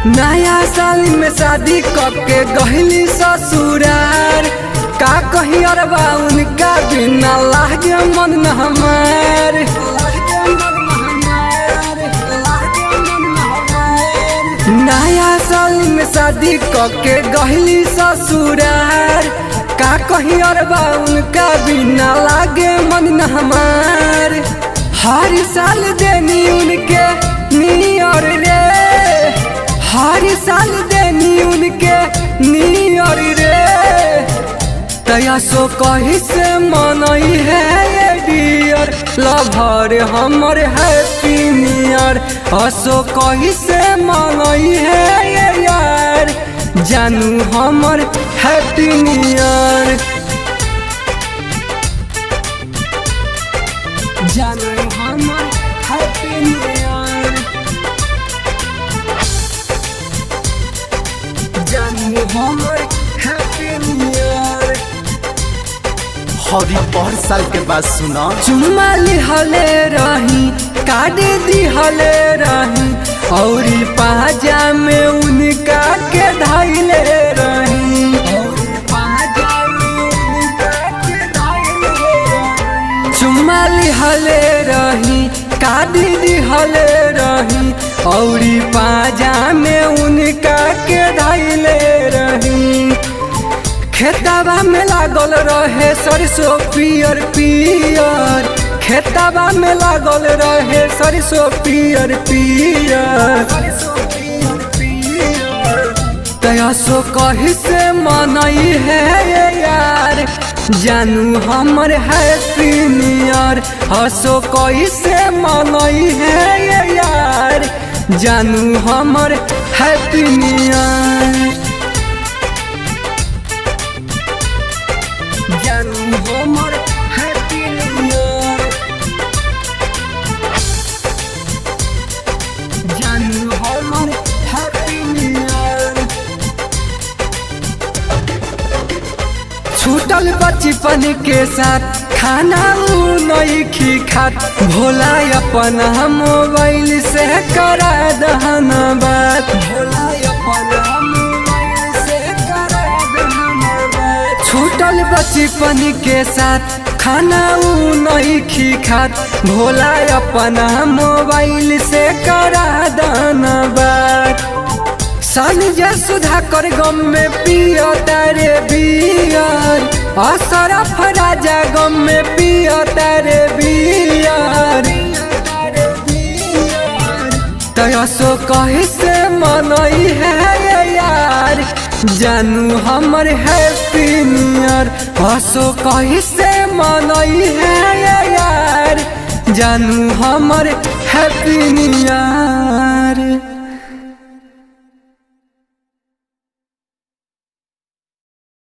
नया साल में शादी करके गहली ससुरार का कही अरबा उनका बिना लागे मन न हमार। नया साल में शादी करके गहली ससुरार का कही अरबा उनका बिना लागे मन न हमार। हर साल देनी उनके नियर रे, हर साल देनी उनके नियर रे, तया सो कही से मनई है ये डियर लवर हमर हैप्पी नियर। असो कही से मनई है ये यार जानू हमर हैप्पी नियर, जानू हमर हैप्पी नियर, जानू हमर हैप्पी नियर। हरी पर साल के बाद सुना चुम्मा लिहले रही काट दिहले रही औरी पाजा में उनका के धैले रही, चुम्मा लिहले रही काट दिहले रही औरी पाजा में उनका के धैले रही। खेतबा में लागल रहे सरसों पियर पियर, खेतबा में लागल रहे सरसों पियर पियर, तया सो कही से मनई है ये यार जानू हमर हैप्पी नियर। हसो कही से मनई है ये यार जानू हमर हैप्पी नियर, जानू हमर हैप्पी नियर, जानू हमर हैप्पी नियर। छूटल बचपन के साथ खाना उ नहीं खात, भोला अपन मोबाइल से करा दहन बात, भोला अपन मोबाइल से करा दहन बात। छूटल बचपन के साथ खाना उ नहीं खात, भोला अपन मोबाइल से करा दहन बात। संजय सुधाकर गम में पियो तारे बियर, असरफ राजा गम में पियो तारे बियर, तया सो कही से मनई है ये यार जानू हमर हैप्पी नियर। हसो कही से मनई है ये यार जानू हमर हैप्पी नियर।